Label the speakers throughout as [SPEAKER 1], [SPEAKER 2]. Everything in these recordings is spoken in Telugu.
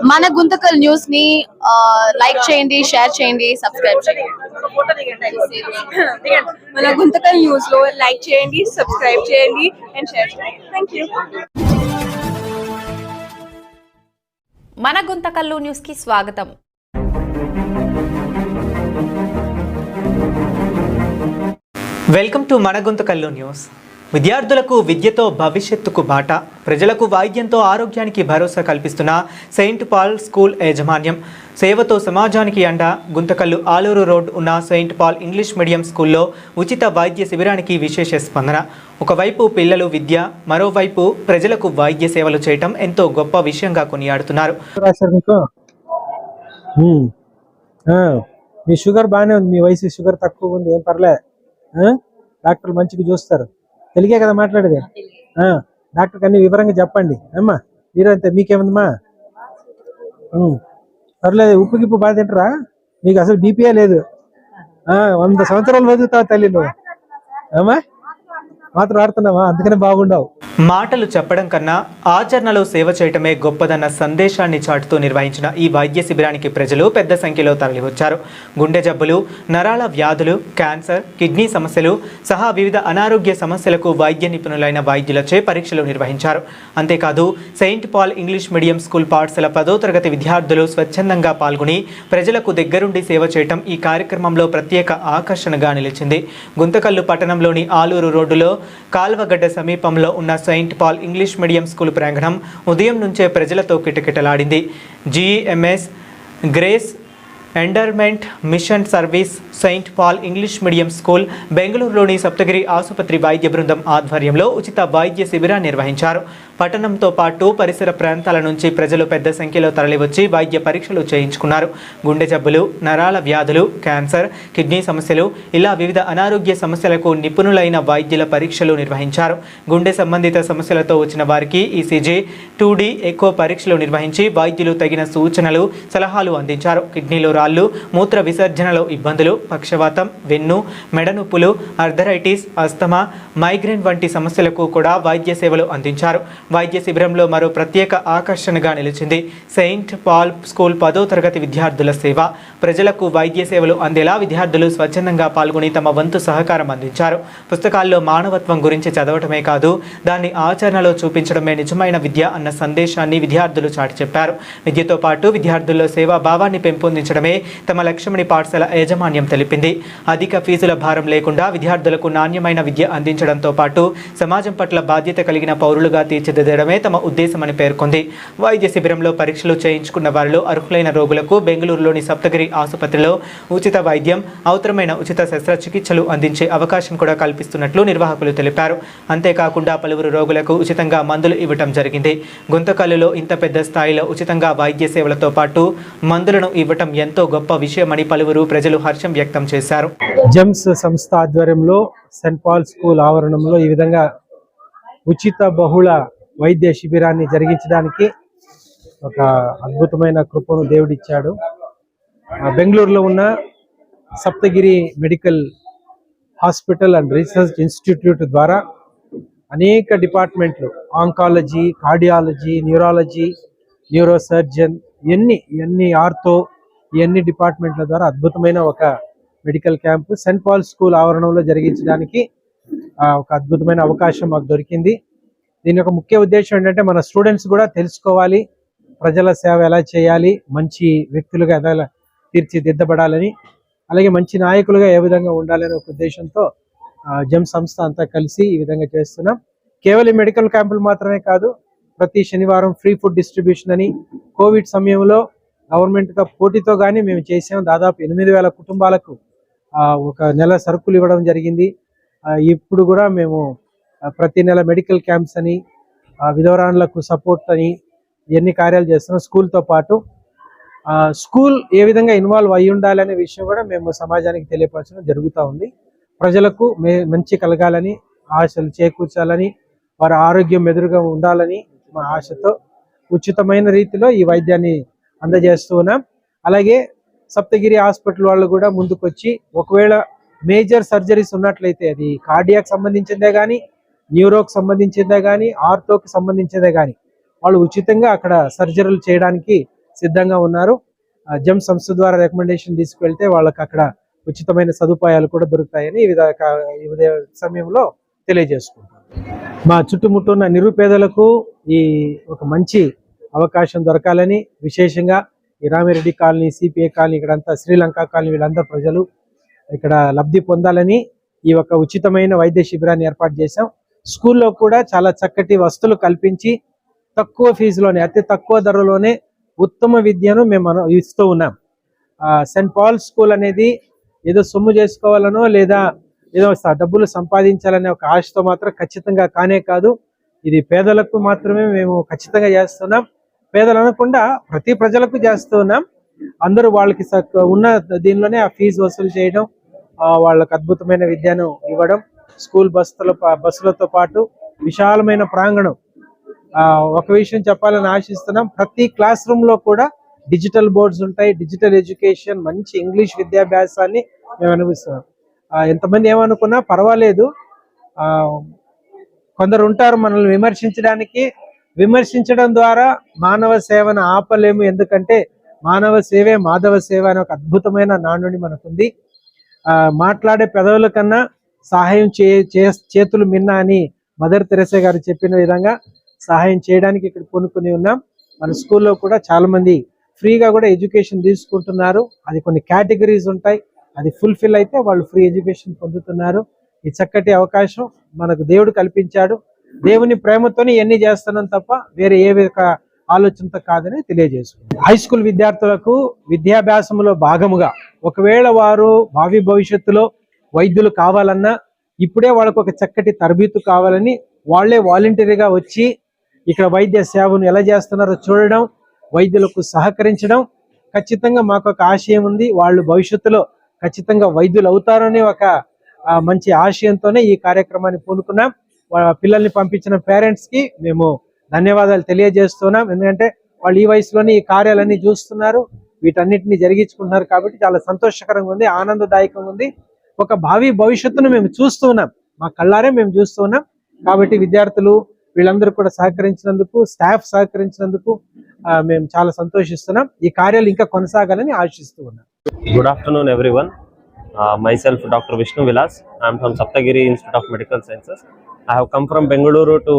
[SPEAKER 1] మన గుంతకల్ న్యూస్ ని లైక్ చేయండి, షేర్ చేయండి, సబ్స్క్రైబ్ చేయండి.
[SPEAKER 2] మన గుంతకల్ న్యూస్ లో లైక్ చేయండి, సబ్స్క్రైబ్ చేయండి అండ్ షేర్ చేయండి. థాంక్యూ.
[SPEAKER 3] మన గుంతకల్లు న్యూస్ కి స్వాగతం.
[SPEAKER 4] వెల్కమ్ టు మన గుంతకల్లు న్యూస్. విద్యార్థులకు విద్యతో భవిష్యత్తుకు బాట, ప్రజలకు వైద్యంతో ఆరోగ్యానికి భరోసా కల్పిస్తున్న సెయింట్ పాల్ స్కూల్ యాజమాన్యం సేవతో సమాజానికి అండ. గుంతకల్లు ఆలూరు రోడ్ ఉన్న సెయింట్ పాల్ ఇంగ్లీష్ మీడియం స్కూల్లో ఉచిత వైద్య శిబిరానికి విశేష స్పందన. ఒకవైపు పిల్లలు విద్య, మరోవైపు ప్రజలకు వైద్య సేవలు చేయటం ఎంతో గొప్ప విషయంగా కొనియాడుతున్నారు.
[SPEAKER 5] మీ షుగర్ బాగానే ఉంది, మీ వయసు షుగర్ తక్కువ ఉంది, ఏం పర్లే, డాక్టర్ మంచిగా చూస్తారు. తెలుగే కదా మాట్లాడేది, డాక్టర్కి అన్ని వివరంగా చెప్పండి. అమ్మా మీరు అంతే, మీకేముందమ్మా? పర్లేదు, ఉప్పు గిప్పు బాగా తింటారా? మీకు అసలు బీపీఏ లేదు. 100 సంవత్సరాలు బతుకుతావు తల్లి నువ్వు. అమ్మా మాత్రం ఆడుతున్నావా, అందుకనే బాగుండవు.
[SPEAKER 4] మాటలు చెప్పడం కన్నా ఆచరణలో సేవ చేయటమే గొప్పదన్న సందేశాన్ని చాటుతూ నిర్వహించిన ఈ వైద్య శిబిరానికి ప్రజలు పెద్ద సంఖ్యలో తరలివచ్చారు. గుండె జబ్బులు, నరాల వ్యాధులు, క్యాన్సర్, కిడ్నీ సమస్యలు సహా వివిధ అనారోగ్య సమస్యలకు వైద్య నిపుణులైన వైద్యులచే పరీక్షలు నిర్వహించారు. అంతేకాదు Saint Paul English medium school పాఠశాల 10వ తరగతి విద్యార్థులు స్వచ్ఛందంగా పాల్గొని ప్రజలకు దగ్గరుండి సేవ చేయటం ఈ కార్యక్రమంలో ప్రత్యేక ఆకర్షణగా నిలిచింది. గుంతకల్లు పట్టణంలోని ఆలూరు రోడ్డులో కాల్వగడ్డ సమీపంలో ఉన్న Saint Paul English medium school ప్రాంగణం ఉదయం నుంచే ప్రజలతో కిటకిటలాడింది. GMS Grace Endowment Mission Service Saint Paul English medium school, బెంగళూరులోని సప్తగిరి ఆసుపత్రి వైద్య బృందం ఆధ్వర్యంలో ఉచిత వైద్య శిబిరాన్ని నిర్వహించారు. పట్టణంతో పాటు పరిసర ప్రాంతాల నుంచి ప్రజలు పెద్ద సంఖ్యలో తరలివచ్చి వైద్య పరీక్షలు చేయించుకున్నారు. గుండె జబ్బులు, నరాల వ్యాధులు, క్యాన్సర్, కిడ్నీ సమస్యలు ఇలా వివిధ అనారోగ్య సమస్యలకు నిపుణులైన వైద్యుల పరీక్షలు నిర్వహించారు. గుండె సంబంధిత సమస్యలతో వచ్చిన వారికి ఈసీజీ, 2D ఎకో పరీక్షలు నిర్వహించి వైద్యులు తగిన సూచనలు, సలహాలు అందించారు. కిడ్నీలో రాళ్ళు, మూత్ర విసర్జనలో ఇబ్బందులు, పక్షవాతం, వెన్ను, మెడ నొప్పులు, అర్థరైటిస్, అస్తమా, మైగ్రేన్ వంటి సమస్యలకు కూడా వైద్య సేవలు అందించారు. వైద్య శిబిరంలో మరో ప్రత్యేక ఆకర్షణగా నిలిచింది సెయింట్ పాల్ స్కూల్ 10వ తరగతి విద్యార్థుల సేవ. ప్రజలకు వైద్య సేవలు అందేలా విద్యార్థులు స్వచ్ఛందంగా పాల్గొని తమ వంతు సహకారం అందించారు. పుస్తకాల్లో మానవత్వం గురించి చదవటమే కాదు, దాన్ని ఆచరణలో చూపించడమే నిజమైన విద్య అన్న సందేశాన్ని విద్యార్థులు చాటి చెప్పారు. విద్యతో పాటు విద్యార్థుల్లో సేవా భావాన్ని పెంపొందించడమే తమ లక్ష్యమని పాఠశాల యాజమాన్యం తెలిపింది. అధిక ఫీజుల భారం లేకుండా విద్యార్థులకు నాణ్యమైన విద్య అందించడంతో పాటు సమాజం పట్ల బాధ్యత కలిగిన పౌరులుగా తీర్చిదిద్దడమే తమ ఉద్దేశమని పేర్కొంది. వైద్య శిబిరంలో పరీక్షలు చేయించుకున్న వారిలో అర్హులైన రోగులకు బెంగళూరులోని సప్తగిరి ఆసుపత్రిలో ఉచిత వైద్యం, అవసరమైన ఉచిత శస్త్రచికిత్సలు అందించే అవకాశం కూడా కల్పిస్తున్నట్లు నిర్వాహకులు తెలిపారు. అంతేకాకుండా పలువురు రోగులకు ఉచితంగా మందులు ఇవ్వటం జరిగింది. గుంతకల్లులో ఇంత పెద్ద స్థాయిలో ఉచితంగా వైద్య సేవలతో పాటు మందులను ఇవ్వటం ఎంతో గొప్ప విషయమని పలువురు ప్రజలు హర్షం వ్యక్తం చేశారు.
[SPEAKER 5] జెమ్స్ సంస్థ ఆధ్వర్యంలో సెయింట్ పాల్ స్కూల్ ఆవరణంలో ఈ విధంగా ఉచిత బహుళ వైద్య శిబిరాన్ని జరిగించడానికి ఒక అద్భుతమైన కృపను దేవుడిచ్చాడు. బెంగళూరులో ఉన్న Saptagiri medical hospital and research institute ద్వారా అనేక డిపార్ట్మెంట్లు, oncology, cardiology, neurology, neuro surgeon, ఎన్ని ఆర్థో, ఇవన్నీ డిపార్ట్మెంట్ల ద్వారా అద్భుతమైన ఒక medical camp Saint Paul school ఆవరణంలో జరిగించడానికి ఒక అద్భుతమైన అవకాశం మాకు దొరికింది. దీని యొక్క ముఖ్య ఉద్దేశం ఏంటంటే మన స్టూడెంట్స్ కూడా తెలుసుకోవాలి, ప్రజల సేవ ఎలా చేయాలి, మంచి వ్యక్తులుగా ఎలా తీర్చిదిద్దబడాలని, అలాగే మంచి నాయకులుగా ఏ విధంగా ఉండాలనే ఒక ఉద్దేశంతో జెమ్ సంస్థ అంతా కలిసి ఈ విధంగా చేస్తున్నాం. కేవలం మెడికల్ క్యాంపులు మాత్రమే కాదు, ప్రతి శనివారం ఫ్రీ ఫుడ్ డిస్ట్రిబ్యూషన్ అని కోవిడ్ సమయంలో గవర్నమెంట్తో పోటీతో కానీ మేము చేసాం. దాదాపు 8,000 కుటుంబాలకు ఒక నెల సరుకులు ఇవ్వడం జరిగింది. ఇప్పుడు కూడా మేము ప్రతి నెల మెడికల్ క్యాంప్స్ అని, విధవరాండ్లకు సపోర్ట్ అని ఇవన్నీ కార్యాలు చేస్తున్నాం. స్కూల్తో పాటు స్కూల్ ఏ విధంగా ఇన్వాల్వ్ అయి ఉండాలనే విషయం కూడా మేము సమాజానికి తెలియపరచడం జరుగుతూ ఉంది. ప్రజలకు మంచి కలగాలని, ఆశలు చేకూర్చాలని, వారి ఆరోగ్యం ఎదురుగా ఉండాలని మా ఆశతో ఉచితమైన రీతిలో ఈ వైద్యాన్ని అందజేస్తూ ఉన్నాం. అలాగే సప్తగిరి హాస్పిటల్ వాళ్ళు కూడా ముందుకొచ్చి ఒకవేళ మేజర్ సర్జరీస్ ఉన్నట్లయితే, అది కార్డియాక్ సంబంధించిందే కానీ, న్యూరోకి సంబంధించిందే కానీ, ఆర్థోకి సంబంధించిందే కానీ, వాళ్ళు ఉచితంగా అక్కడ సర్జరీలు చేయడానికి సిద్ధంగా ఉన్నారు. జెమ్ సంస్థ ద్వారా రికమెండేషన్ తీసుకువెళ్తే వాళ్ళకి అక్కడ ఉచితమైన సదుపాయాలు కూడా దొరుకుతాయని ఈ సమయంలో తెలియజేసుకుంటాం. మా చుట్టుముట్టు ఉన్న నిరుపేదలకు ఈ ఒక మంచి అవకాశం దొరకాలని, విశేషంగా ఈ రామిరెడ్డి కాలనీ, సిపిఐ కాలనీ, ఇక్కడంతా శ్రీలంక కాలనీ, వీళ్ళందరూ ప్రజలు ఇక్కడ లబ్ధి పొందాలని ఈ ఒక ఉచితమైన వైద్య శిబిరాన్ని ఏర్పాటు చేశాం. స్కూల్లో కూడా చాలా చక్కటి వసతులు కల్పించి తక్కువ ఫీజులోనే, అతి తక్కువ ధరలోనే ఉత్తమ విద్యను మేము ఇస్తూ ఉన్నాం. సెయింట్ పాల్ స్కూల్ అనేది ఏదో సొమ్ము చేసుకోవాలనో లేదా ఏదో డబ్బులు సంపాదించాలనే ఒక ఆశతో మాత్రం ఖచ్చితంగా కానే కాదు. ఇది పేదలకు మాత్రమే మేము ఖచ్చితంగా చేస్తున్నాం. పేదలు అనకుండా ప్రతి ప్రజలకు చేస్తూ ఉన్నాం. అందరూ వాళ్ళకి ఉన్న దీనిలోనే ఆ ఫీజు వసూలు చేయడం, వాళ్ళకు అద్భుతమైన విద్యను ఇవ్వడం, స్కూల్ బస్సులతో పాటు విశాలమైన ప్రాంగణం. ఒక విషయం చెప్పాలని ఆశిస్తున్నాం, ప్రతి క్లాస్ రూమ్ లో కూడా డిజిటల్ బోర్డ్స్ ఉంటాయి, డిజిటల్ ఎడ్యుకేషన్, మంచి ఇంగ్లీష్ విద్యాభ్యాసాన్ని మేము అనుభవిస్తున్నాం. ఎంతమంది ఏమనుకున్నా పర్వాలేదు, కొందరు ఉంటారు మనల్ని విమర్శించడానికి. విమర్శించడం ద్వారా మానవ సేవను ఆపలేము, ఎందుకంటే మానవ సేవే మాధవ సేవ అనే ఒక అద్భుతమైన నానుడి మనకుంది. మాట్లాడే పెదవుల కన్నా సహాయం చేతులు మిన్న అని మదర్ తెరెసా గారు చెప్పిన విధంగా సహాయం చేయడానికి ఇక్కడ పూనుకుని ఉన్నాం. మన స్కూల్లో కూడా చాలా మంది ఫ్రీగా కూడా ఎడ్యుకేషన్ తీసుకుంటున్నారు. అది కొన్ని కేటగిరీస్ ఉంటాయి, అది ఫుల్ఫిల్ అయితే వాళ్ళు ఫ్రీ ఎడ్యుకేషన్ పొందుతున్నారు. ఈ చక్కటి అవకాశం మనకు దేవుడు కల్పించాడు. దేవుని ప్రేమతోనే ఇవన్నీ చేస్తున్నాం తప్ప వేరే ఏ ఆలోచనతో కాదని తెలియజేసుకుంటాం. హై స్కూల్ విద్యార్థులకు విద్యాభ్యాసంలో భాగముగా ఒకవేళ వారు భావి భవిష్యత్తులో వైద్యులు కావాలన్నా ఇప్పుడే వాళ్ళకు ఒక చక్కటి తరబేతు కావాలని వాళ్లే వాలంటరీగా వచ్చి ఇక్కడ వైద్య సేవను ఎలా చేస్తున్నారో చూడడం, వైద్యులకు సహకరించడం. ఖచ్చితంగా మాకు ఒక ఆశయం ఉంది, వాళ్ళు భవిష్యత్తులో ఖచ్చితంగా వైద్యులు అవుతారని ఒక మంచి ఆశయంతోనే ఈ కార్యక్రమాన్ని పూనుకున్నాం. పిల్లల్ని పంపించిన పేరెంట్స్ కి మేము ధన్యవాదాలు తెలియజేస్తున్నాం. ఎందుకంటే వాళ్ళు ఈ వయసులోనే ఈ కార్యాలన్నీ చూస్తున్నారు, వీటన్నిటిని జరిగించుకుంటున్నారు. కాబట్టి చాలా సంతోషకరంగా ఉంది, ఆనందదాయకంగా ఉంది. ఒక భావి భవిష్యత్తును మేము చూస్తూ ఉన్నాం, మా కళ్ళారే మేము చూస్తూ ఉన్నాం. కాబట్టి విద్యార్థులు వీళ్ళందరూ కూడా సహకరించినందుకు, స్టాఫ్ సహకరించినందుకు మేము చాలా సంతోషిస్తున్నాం. ఈ కార్యాలు ఇంకా కొనసాగాలని ఆశిస్తూ ఉన్నాం.
[SPEAKER 6] Good afternoon, everyone. Myself, Dr. Vishnu Vilas. I am from Saptagiri Institute of Medical Sciences. I have come from Bengaluru to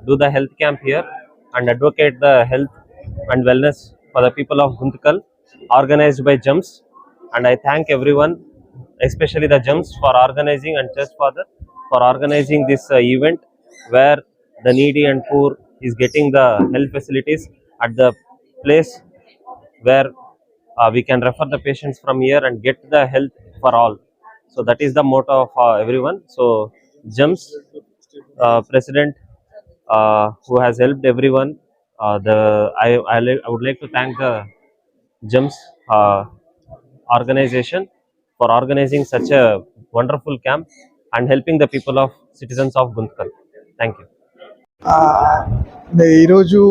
[SPEAKER 6] do the health camp here and advocate the health and wellness for the people of Guntakal, organized by GEMS. And I thank everyone, especially the GEMS, for organizing, and Church Father for organizing this event where the needy and poor is getting the health facilities at the place where we can refer the patients from here and get the health for all. So that is the motto of everyone. So GEMS president who has helped everyone. I would like to thank the GEMS organization for organizing such a wonderful camp and helping the people of citizens of Guntakal. Thank you.
[SPEAKER 7] ఈరోజు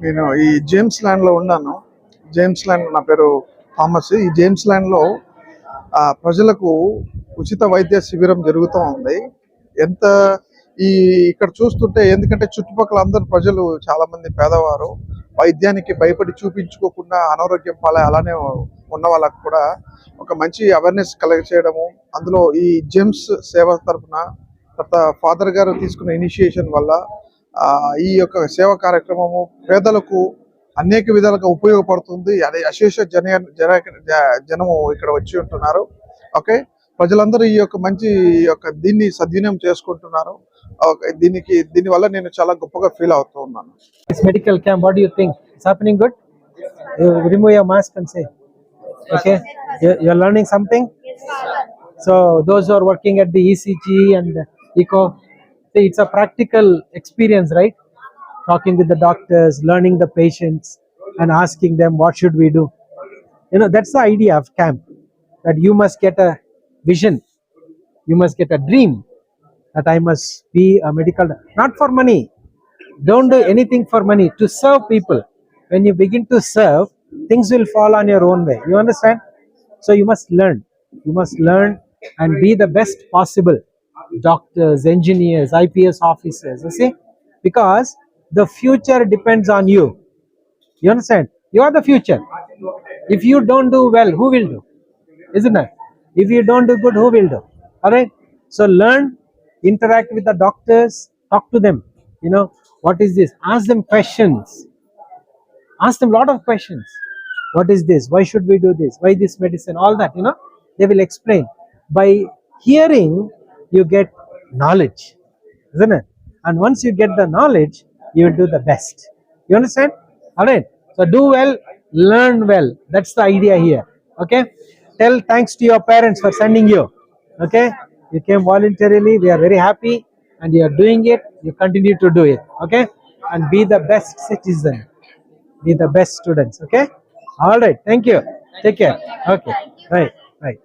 [SPEAKER 7] నేను ఈ జేమ్స్ ల్యాండ్లో ఉన్నాను. జేమ్స్ ల్యాండ్, నా పేరు థామస్. ఈ జేమ్స్ ల్యాండ్లో ప్రజలకు ఉచిత వైద్య శిబిరం జరుగుతూ ఉంది. ఇక్కడ చూస్తుంటే, ఎందుకంటే చుట్టుపక్కల అందరు ప్రజలు చాలామంది పేదవారు, వైద్యానికి భయపడి చూపించుకోకుండా అనారోగ్యం పాలై అలానే ఉన్న వాళ్ళకు కూడా ఒక మంచి అవేర్నెస్ కలెక్ట్ చేయడము, అందులో ఈ జెమ్స్ సేవ తరఫున తర్వాత ఫాదర్ గారు తీసుకున్న ఇనిషియేషన్ వల్ల ఈ యొక్క సేవా కార్యక్రమము పేదలకు అనేక విధాలుగా ఉపయోగపడుతుంది. అది అశేష జనము ఇక్కడ వచ్చి ఉంటున్నారు. ఓకే, ప్రజలందరూ ఈ యొక్క మంచి దీన్ని సద్వినియోగం చేసుకుంటున్నారు. దీని వల్ల నేను చాలా గొప్పగా ఫీల్ అవుతూ ఉన్నాను.
[SPEAKER 5] Medical camp, what do you think? It's happening good? Remove your mask and say okay, you are learning something. So those who are working at the ECG and echo, see, it's a practical experience, right? Talking with the doctors, learning the patients and asking them what should we do. You know, that's the idea of camp, that you must get a vision, you must get a dream that I must be a medical, not for money. Don't do anything for money, to serve people. When you begin to serve, things will fall on your own way. You understand? So you must learn and be the best possible doctors, engineers, IPS officers, you see, because The future depends on you. You understand? You are the future. If you don't do well, who will do? Isn't it? If you don't do good, who will do? All right. So learn, interact with the doctors, talk to them. You know, what is this? Ask them questions. Ask them a lot of questions. What is this? Why should we do this? Why this medicine? All that, you know, they will explain. By hearing, you get knowledge, isn't it? And once you get the knowledge, you will do the best. You understand? All right. So do well, learn well. That's the idea here. Okay. Tell thanks to your parents for sending you. Okay. You came voluntarily. We are very happy, and you are doing it. You continue to do it. Okay. And be the best citizen. Be the best students. Okay. All right. Thank you. Take care. Okay. Right. Right.